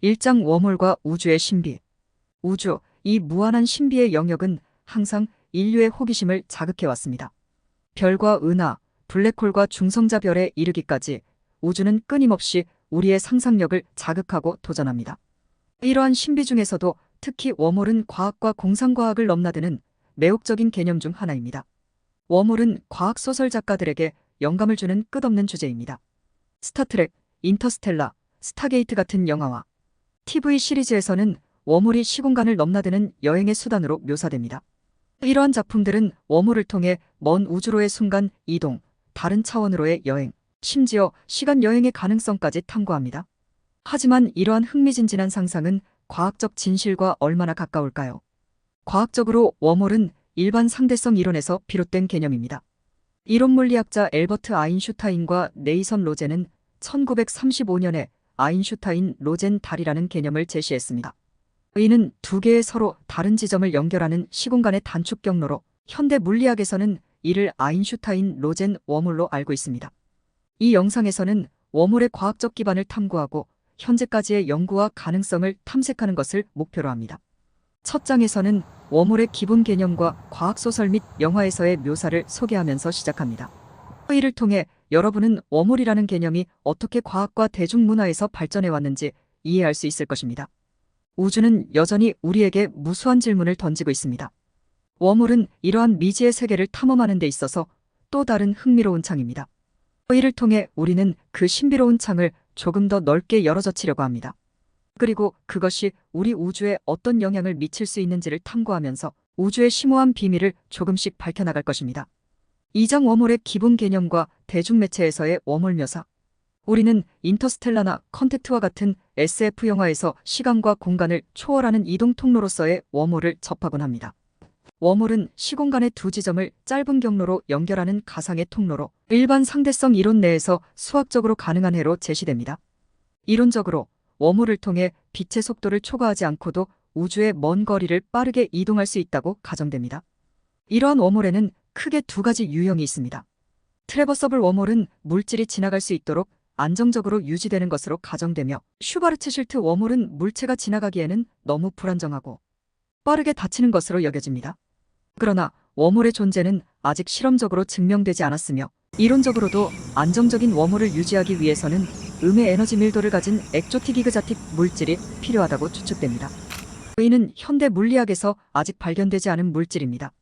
1장 웜홀과 우주의 신비. 우주, 이 무한한 신비의 영역은 항상 인류의 호기심을 자극해왔습니다. 별과 은하, 블랙홀과 중성자별에 이르기까지 우주는 끊임없이 우리의 상상력을 자극하고 도전합니다. 이러한 신비 중에서도 특히 웜홀은 과학과 공상과학을 넘나드는 매혹적인 개념 중 하나입니다. 웜홀은 과학소설 작가들에게 영감을 주는 끝없는 주제입니다. 스타트렉, 인터스텔라, 스타게이트 같은 영화와 TV 시리즈에서는 웜홀이 시공간을 넘나드는 여행의 수단으로 묘사됩니다. 이러한 작품들은 웜홀을 통해 먼 우주로의 순간 이동, 다른 차원으로의 여행, 심지어 시간 여행의 가능성까지 탐구합니다. 하지만 이러한 흥미진진한 상상은 과학적 진실과 얼마나 가까울까요? 과학적으로 웜홀은 일반 상대성 이론에서 비롯된 개념입니다. 이론 물리학자 엘버트 아인슈타인과 네이선 로젠은 1935년에 아인슈타인 로젠 달이라는 개념을 제시했습니다. 이는 두 개의 서로 다른 지점을 연결하는 시공간의 단축 경로로 현대 물리학에서는 이를 아인슈타인 로젠 웜홀로 알고 있습니다. 이 영상에서는 웜홀의 과학적 기반을 탐구하고 현재까지의 연구와 가능성을 탐색하는 것을 목표로 합니다. 첫 장에서는 웜홀의 기본 개념과 과학소설 및 영화에서의 묘사를 소개하면서 시작합니다. 이를 통해 여러분은 웜홀이라는 개념이 어떻게 과학과 대중문화에서 발전해왔는지 이해할 수 있을 것입니다. 우주는 여전히 우리에게 무수한 질문을 던지고 있습니다. 웜홀은 이러한 미지의 세계를 탐험하는 데 있어서 또 다른 흥미로운 창입니다. 이를 통해 우리는 그 신비로운 창을 조금 더 넓게 열어젖히려고 합니다. 그리고 그것이 우리 우주에 어떤 영향을 미칠 수 있는지를 탐구하면서 우주의 심오한 비밀을 조금씩 밝혀나갈 것입니다. 2장 웜홀의 기본 개념과 대중매체에서의 웜홀 묘사. 우리는 인터스텔라나 컨택트와 같은 SF 영화에서 시간과 공간을 초월하는 이동 통로로서의 웜홀을 접하곤 합니다. 웜홀은 시공간의 두 지점을 짧은 경로로 연결하는 가상의 통로로 일반 상대성 이론 내에서 수학적으로 가능한 해로 제시됩니다. 이론적으로 웜홀을 통해 빛의 속도를 초과하지 않고도 우주의 먼 거리를 빠르게 이동할 수 있다고 가정됩니다. 이러한 웜홀에는 크게 두 가지 유형이 있습니다. 트래버서블 웜홀은 물질이 지나갈 수 있도록 안정적으로 유지되는 것으로 가정되며, 슈바르츠실트 웜홀은 물체가 지나가기에는 너무 불안정하고 빠르게 닫히는 것으로 여겨집니다. 그러나 웜홀의 존재는 아직 실험적으로 증명되지 않았으며, 이론적으로도 안정적인 웜홀을 유지하기 위해서는 음의 에너지 밀도를 가진 액조틱 이그자틱 물질이 필요하다고 추측됩니다. 이는 현대 물리학에서 아직 발견되지 않은 물질입니다.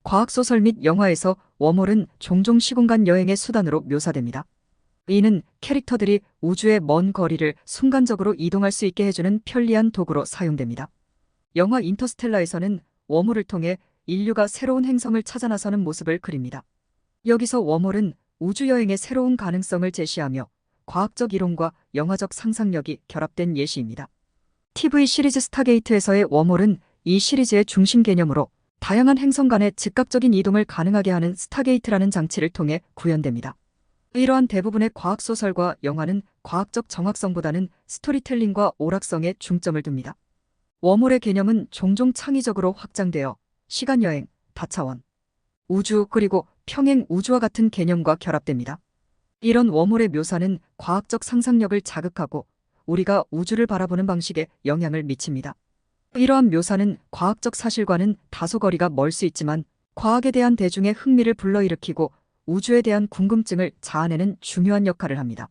과학소설 및 영화에서 웜홀은 종종 시공간 여행의 수단으로 묘사됩니다. 이는 캐릭터들이 우주의 먼 거리를 순간적으로 이동할 수 있게 해주는 편리한 도구로 사용됩니다. 영화 인터스텔라에서는 웜홀을 통해 인류가 새로운 행성을 찾아 나서는 모습을 그립니다. 여기서 웜홀은 우주여행의 새로운 가능성을 제시하며 과학적 이론과 영화적 상상력이 결합된 예시입니다. TV 시리즈 스타게이트에서의 웜홀은 이 시리즈의 중심 개념으로 다양한 행성 간의 즉각적인 이동을 가능하게 하는 스타게이트라는 장치를 통해 구현됩니다. 이러한 대부분의 과학소설과 영화는 과학적 정확성보다는 스토리텔링과 오락성에 중점을 둡니다. 웜홀의 개념은 종종 창의적으로 확장되어 시간여행, 다차원, 우주 그리고 평행 우주와 같은 개념과 결합됩니다. 이런 웜홀의 묘사는 과학적 상상력을 자극하고 우리가 우주를 바라보는 방식에 영향을 미칩니다. 이러한 묘사는 과학적 사실과는 다소 거리가 멀 수 있지만 과학에 대한 대중의 흥미를 불러일으키고 우주에 대한 궁금증을 자아내는 중요한 역할을 합니다.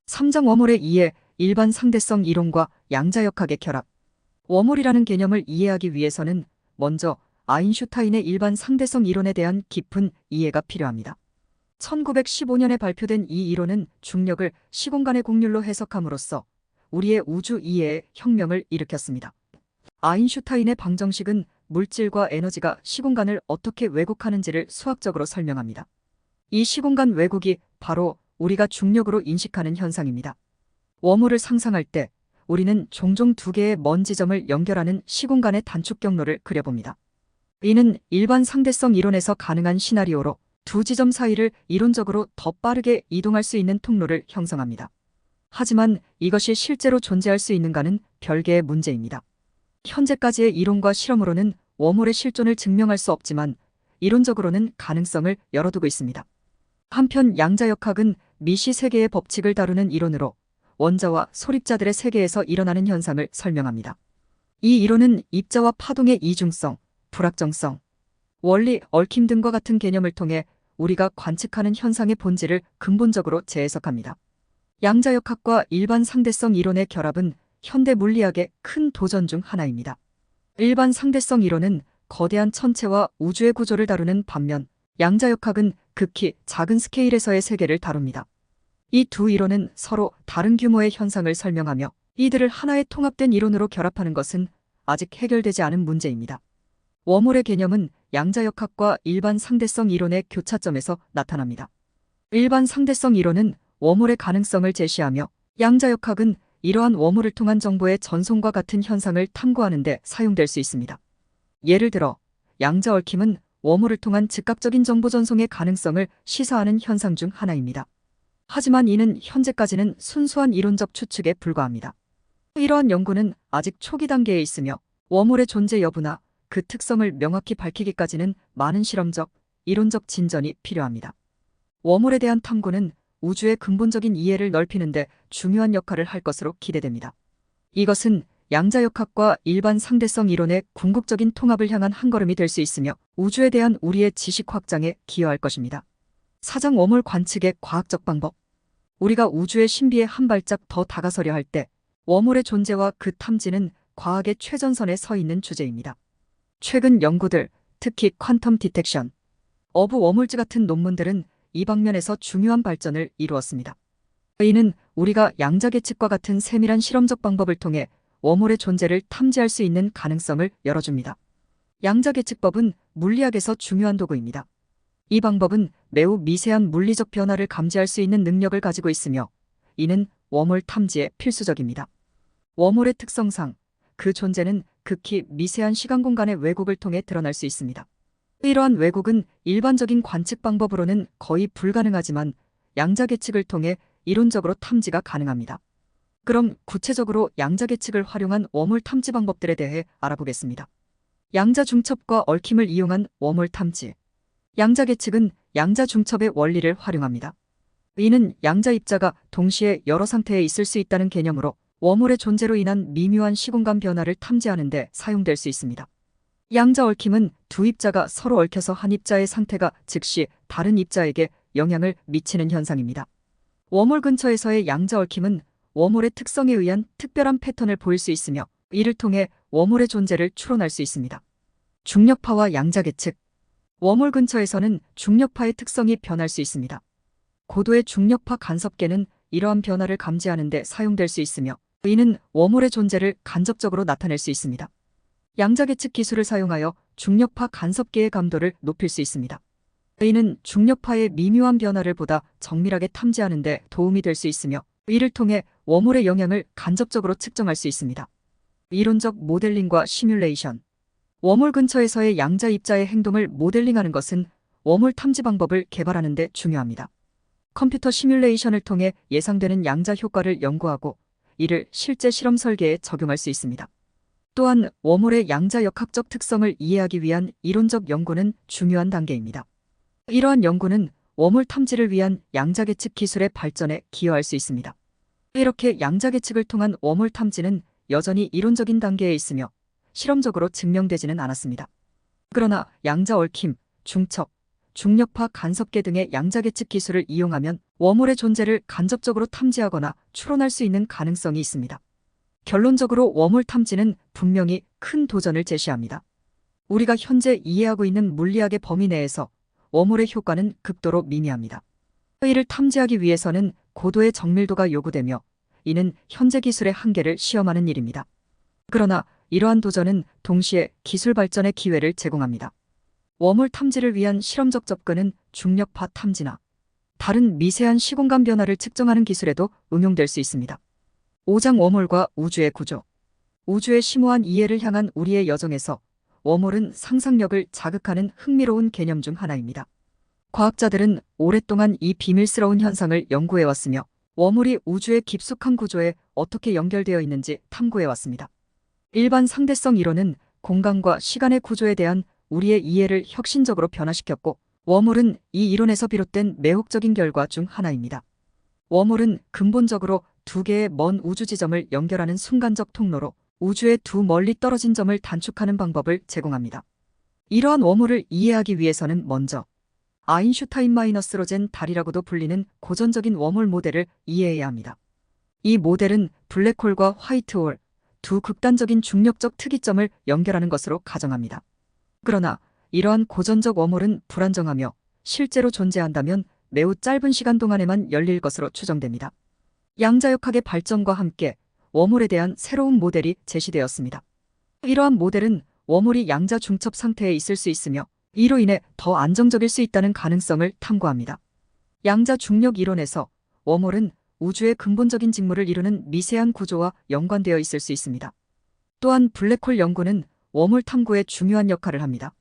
3장 웜홀에 의해 일반 상대성 이론과 양자역학의 결합. 웜홀이라는 개념을 이해하기 위해서는 먼저 아인슈타인의 일반 상대성 이론에 대한 깊은 이해가 필요합니다. 1915년에 발표된 이 이론은 중력을 시공간의 곡률로 해석함으로써 우리의 우주 이해에 혁명을 일으켰습니다. 아인슈타인의 방정식은 물질과 에너지가 시공간을 어떻게 왜곡하는지를 수학적으로 설명합니다. 이 시공간 왜곡이 바로 우리가 중력으로 인식하는 현상입니다. 웜홀을 상상할 때 우리는 종종 두 개의 먼 지점을 연결하는 시공간의 단축 경로를 그려봅니다. 이는 일반 상대성 이론에서 가능한 시나리오로 두 지점 사이를 이론적으로 더 빠르게 이동할 수 있는 통로를 형성합니다. 하지만 이것이 실제로 존재할 수 있는가는 별개의 문제입니다. 현재까지의 이론과 실험으로는 웜홀의 실존을 증명할 수 없지만 이론적으로는 가능성을 열어두고 있습니다. 한편 양자역학은 미시 세계의 법칙을 다루는 이론으로 원자와 소립자들의 세계에서 일어나는 현상을 설명합니다. 이 이론은 입자와 파동의 이중성, 불확정성, 원리, 얽힘 등과 같은 개념을 통해 우리가 관측하는 현상의 본질을 근본적으로 재해석합니다. 양자역학과 일반 상대성 이론의 결합은 현대 물리학의 큰 도전 중 하나입니다. 일반 상대성 이론은 거대한 천체와 우주의 구조를 다루는 반면 양자역학은 극히 작은 스케일에서의 세계를 다룹니다. 이 두 이론은 서로 다른 규모의 현상을 설명하며 이들을 하나의 통합된 이론으로 결합하는 것은 아직 해결되지 않은 문제입니다. 웜홀의 개념은 양자역학과 일반 상대성 이론의 교차점에서 나타납니다. 일반 상대성 이론은 웜홀의 가능성을 제시하며 양자역학은 이러한 웜홀을 통한 정보의 전송과 같은 현상을 탐구하는 데 사용될 수 있습니다. 예를 들어 양자 얽힘은 웜홀을 통한 즉각적인 정보 전송의 가능성을 시사하는 현상 중 하나입니다. 하지만 이는 현재까지는 순수한 이론적 추측에 불과합니다. 이러한 연구는 아직 초기 단계에 있으며 웜홀의 존재 여부나 그 특성을 명확히 밝히기까지는 많은 실험적, 이론적 진전이 필요합니다. 웜홀에 대한 탐구는 우주의 근본적인 이해를 넓히는 데 중요한 역할을 할 것으로 기대됩니다. 이것은 양자역학과 일반 상대성 이론의 궁극적인 통합을 향한 한 걸음이 될 수 있으며 우주에 대한 우리의 지식 확장에 기여할 것입니다. 사장 웜홀 관측의 과학적 방법. 우리가 우주의 신비에 한 발짝 더 다가서려 할 때 웜홀의 존재와 그 탐지는 과학의 최전선에 서 있는 주제입니다. 최근 연구들, 특히 퀀텀 디텍션, 어부 웜홀즈 같은 논문들은 이 방면에서 중요한 발전을 이루었습니다. 이는 우리가 양자계측과 같은 세밀한 실험적 방법을 통해 웜홀의 존재를 탐지할 수 있는 가능성을 열어줍니다. 양자계측법은 물리학에서 중요한 도구입니다. 이 방법은 매우 미세한 물리적 변화를 감지할 수 있는 능력을 가지고 있으며 이는 웜홀 탐지에 필수적입니다. 웜홀의 특성상 그 존재는 극히 미세한 시간-공간의 왜곡을 통해 드러날 수 있습니다. 이러한 왜곡은 일반적인 관측 방법으로는 거의 불가능하지만 양자계측을 통해 이론적으로 탐지가 가능합니다. 그럼 구체적으로 양자계측을 활용한 웜홀 탐지 방법들에 대해 알아보겠습니다. 양자 중첩과 얽힘을 이용한 웜홀 탐지. 양자계측은 양자 중첩의 원리를 활용합니다. 이는 양자 입자가 동시에 여러 상태에 있을 수 있다는 개념으로 웜홀의 존재로 인한 미묘한 시공간 변화를 탐지하는 데 사용될 수 있습니다. 양자 얽힘은 두 입자가 서로 얽혀서 한 입자의 상태가 즉시 다른 입자에게 영향을 미치는 현상입니다. 웜홀 근처에서의 양자 얽힘은 웜홀의 특성에 의한 특별한 패턴을 보일 수 있으며 이를 통해 웜홀의 존재를 추론할 수 있습니다. 중력파와 양자계측. 웜홀 근처에서는 중력파의 특성이 변할 수 있습니다. 고도의 중력파 간섭계는 이러한 변화를 감지하는 데 사용될 수 있으며 이는 웜홀의 존재를 간접적으로 나타낼 수 있습니다. 양자계측 기술을 사용하여 중력파 간섭계의 감도를 높일 수 있습니다. 이는 중력파의 미묘한 변화를 보다 정밀하게 탐지하는 데 도움이 될 수 있으며 이를 통해 웜홀의 영향을 간접적으로 측정할 수 있습니다. 이론적 모델링과 시뮬레이션. 웜홀 근처에서의 양자 입자의 행동을 모델링하는 것은 웜홀 탐지 방법을 개발하는 데 중요합니다. 컴퓨터 시뮬레이션을 통해 예상되는 양자 효과를 연구하고 이를 실제 실험 설계에 적용할 수 있습니다. 또한 웜홀의 양자역학적 특성을 이해하기 위한 이론적 연구는 중요한 단계입니다. 이러한 연구는 웜홀 탐지를 위한 양자계측 기술의 발전에 기여할 수 있습니다. 이렇게 양자계측을 통한 웜홀 탐지는 여전히 이론적인 단계에 있으며 실험적으로 증명되지는 않았습니다. 그러나 양자 얽힘, 중첩, 중력파 간섭계 등의 양자계측 기술을 이용하면 웜홀의 존재를 간접적으로 탐지하거나 추론할 수 있는 가능성이 있습니다. 결론적으로 웜홀 탐지는 분명히 큰 도전을 제시합니다. 우리가 현재 이해하고 있는 물리학의 범위 내에서 웜홀의 효과는 극도로 미미합니다. 이를 탐지하기 위해서는 고도의 정밀도가 요구되며 이는 현재 기술의 한계를 시험하는 일입니다. 그러나 이러한 도전은 동시에 기술 발전의 기회를 제공합니다. 웜홀 탐지를 위한 실험적 접근은 중력파 탐지나 다른 미세한 시공간 변화를 측정하는 기술에도 응용될 수 있습니다. 5장 웜홀과 우주의 구조. 우주의 심오한 이해를 향한 우리의 여정에서 웜홀은 상상력을 자극하는 흥미로운 개념 중 하나입니다. 과학자들은 오랫동안 이 비밀스러운 현상을 연구해왔으며 웜홀이 우주의 깊숙한 구조에 어떻게 연결되어 있는지 탐구해왔습니다. 일반 상대성 이론은 공간과 시간의 구조에 대한 우리의 이해를 혁신적으로 변화시켰고 웜홀은 이 이론에서 비롯된 매혹적인 결과 중 하나입니다. 웜홀은 근본적으로 두 개의 먼 우주 지점을 연결하는 순간적 통로로 우주의 두 멀리 떨어진 점을 단축하는 방법을 제공합니다. 이러한 웜홀을 이해하기 위해서는 먼저 아인슈타인-로젠 달이라고도 불리는 고전적인 웜홀 모델을 이해해야 합니다. 이 모델은 블랙홀과 화이트홀, 두 극단적인 중력적 특이점을 연결하는 것으로 가정합니다. 그러나 이러한 고전적 웜홀은 불안정하며 실제로 존재한다면 매우 짧은 시간 동안에만 열릴 것으로 추정됩니다. 양자역학의 발전과 함께 웜홀에 대한 새로운 모델이 제시되었습니다. 이러한 모델은 웜홀이 양자 중첩 상태에 있을 수 있으며 이로 인해 더 안정적일 수 있다는 가능성을 탐구합니다. 양자 중력 이론에서 웜홀은 우주의 근본적인 직무를 이루는 미세한 구조와 연관되어 있을 수 있습니다. 또한 블랙홀 연구는 웜홀 탐구에 중요한 역할을 합니다.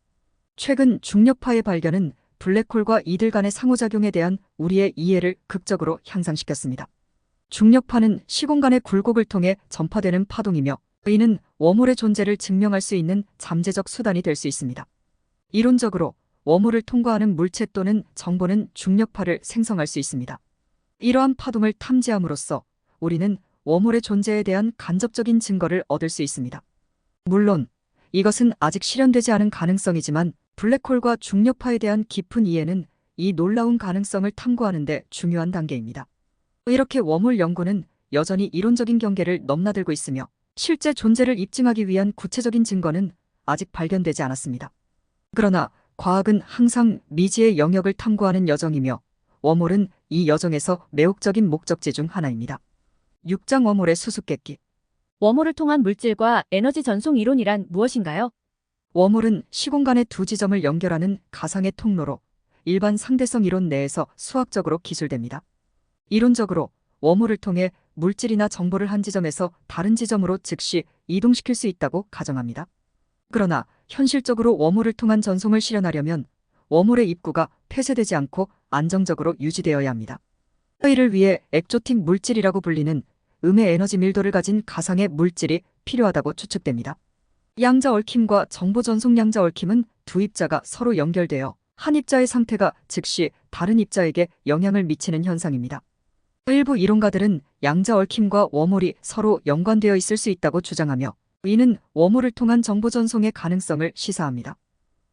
최근 중력파의 발견은 블랙홀과 이들 간의 상호작용에 대한 우리의 이해를 극적으로 향상시켰습니다. 중력파는 시공간의 굴곡을 통해 전파되는 파동이며 이는 웜홀의 존재를 증명할 수 있는 잠재적 수단이 될 수 있습니다. 이론적으로 웜홀을 통과하는 물체 또는 정보는 중력파를 생성할 수 있습니다. 이러한 파동을 탐지함으로써 우리는 웜홀의 존재에 대한 간접적인 증거를 얻을 수 있습니다. 물론 이것은 아직 실현되지 않은 가능성이지만 블랙홀과 중력파에 대한 깊은 이해는 이 놀라운 가능성을 탐구하는 데 중요한 단계입니다. 이렇게 웜홀 연구는 여전히 이론적인 경계를 넘나들고 있으며 실제 존재를 입증하기 위한 구체적인 증거는 아직 발견되지 않았습니다. 그러나 과학은 항상 미지의 영역을 탐구하는 여정이며 웜홀은 이 여정에서 매혹적인 목적지 중 하나입니다. 6장 웜홀의 수수께끼. 웜홀을 통한 물질과 에너지 전송 이론이란 무엇인가요? 웜홀은 시공간의 두 지점을 연결하는 가상의 통로로 일반 상대성 이론 내에서 수학적으로 기술됩니다. 이론적으로 웜홀을 통해 물질이나 정보를 한 지점에서 다른 지점으로 즉시 이동시킬 수 있다고 가정합니다. 그러나 현실적으로 웜홀을 통한 전송을 실현하려면 웜홀의 입구가 폐쇄되지 않고 안정적으로 유지되어야 합니다. 이를 위해 엑조틱 물질이라고 불리는 음의 에너지 밀도를 가진 가상의 물질이 필요하다고 추측됩니다. 양자 얽힘과 정보 전송 양자 얽힘은 두 입자가 서로 연결되어 한 입자의 상태가 즉시 다른 입자에게 영향을 미치는 현상입니다. 일부 이론가들은 양자 얽힘과 웜홀이 서로 연관되어 있을 수 있다고 주장하며 이는 웜홀을 통한 정보 전송의 가능성을 시사합니다.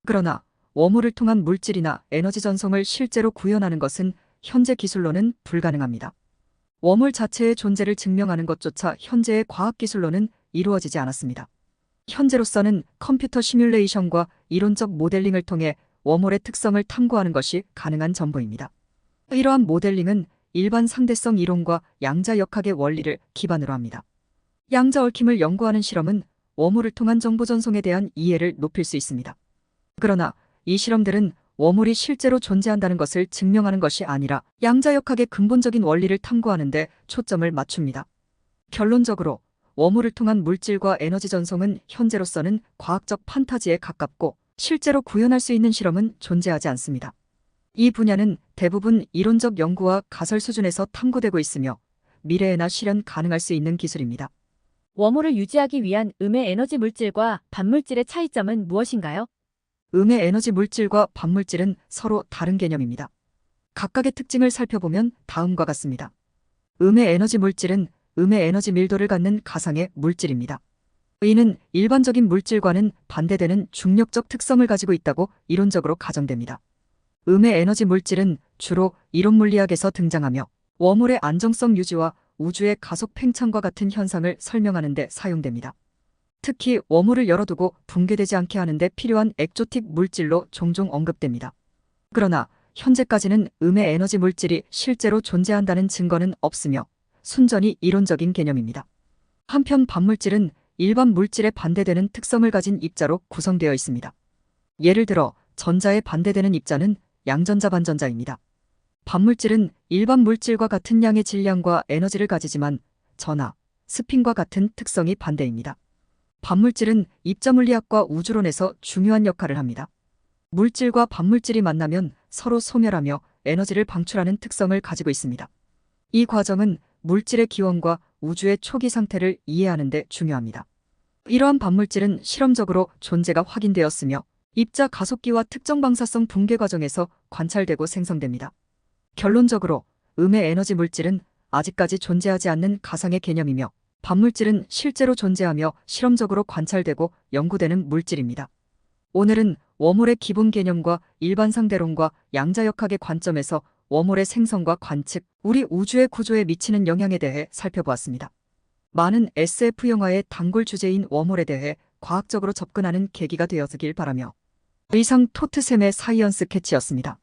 그러나 웜홀을 통한 물질이나 에너지 전송을 실제로 구현하는 것은 현재 기술로는 불가능합니다. 웜홀 자체의 존재를 증명하는 것조차 현재의 과학기술로는 이루어지지 않았습니다. 현재로서는 컴퓨터 시뮬레이션과 이론적 모델링을 통해 웜홀의 특성을 탐구하는 것이 가능한 전부입니다. 이러한 모델링은 일반 상대성 이론과 양자역학의 원리를 기반으로 합니다. 양자 얽힘을 연구하는 실험은 웜홀을 통한 정보 전송에 대한 이해를 높일 수 있습니다. 그러나 이 실험들은 웜홀이 실제로 존재한다는 것을 증명하는 것이 아니라 양자역학의 근본적인 원리를 탐구하는 데 초점을 맞춥니다. 결론적으로 웜홀을 통한 물질과 에너지 전송은 현재로서는 과학적 판타지에 가깝고 실제로 구현할 수 있는 실험은 존재하지 않습니다. 이 분야는 대부분 이론적 연구와 가설 수준에서 탐구되고 있으며 미래에나 실현 가능할 수 있는 기술입니다. 웜홀을 유지하기 위한 음의 에너지 물질과 반물질의 차이점은 무엇인가요? 음의 에너지 물질과 반물질은 서로 다른 개념입니다. 각각의 특징을 살펴보면 다음과 같습니다. 음의 에너지 물질은 음의 에너지 밀도를 갖는 가상의 물질입니다. 이는 일반적인 물질과는 반대되는 중력적 특성을 가지고 있다고 이론적으로 가정됩니다. 음의 에너지 물질은 주로 이론 물리학에서 등장하며 웜홀의 안정성 유지와 우주의 가속 팽창과 같은 현상을 설명하는 데 사용됩니다. 특히 웜홀을 열어두고 붕괴되지 않게 하는 데 필요한 엑조틱 물질로 종종 언급됩니다. 그러나 현재까지는 음의 에너지 물질이 실제로 존재한다는 증거는 없으며 순전히 이론적인 개념입니다. 한편 반물질은 일반 물질에 반대되는 특성을 가진 입자로 구성되어 있습니다. 예를 들어 전자에 반대되는 입자는 양전자 반전자입니다. 반물질은 일반 물질과 같은 양의 질량과 에너지를 가지지만 전하, 스핀과 같은 특성이 반대입니다. 반물질은 입자 물리학과 우주론에서 중요한 역할을 합니다. 물질과 반물질이 만나면 서로 소멸하며 에너지를 방출하는 특성을 가지고 있습니다. 이 과정은 물질의 기원과 우주의 초기 상태를 이해하는 데 중요합니다. 이러한 반물질은 실험적으로 존재가 확인되었으며 입자 가속기와 특정 방사성 붕괴 과정에서 관찰되고 생성됩니다. 결론적으로 음의 에너지 물질은 아직까지 존재하지 않는 가상의 개념이며 반물질은 실제로 존재하며 실험적으로 관찰되고 연구되는 물질입니다. 오늘은 웜홀의 기본 개념과 일반 상대론과 양자역학의 관점에서 웜홀의 생성과 관측, 우리 우주의 구조에 미치는 영향에 대해 살펴보았습니다. 많은 SF 영화의 단골 주제인 웜홀에 대해 과학적으로 접근하는 계기가 되었길 바라며. 의상 토트샘의 사이언스 캐치였습니다.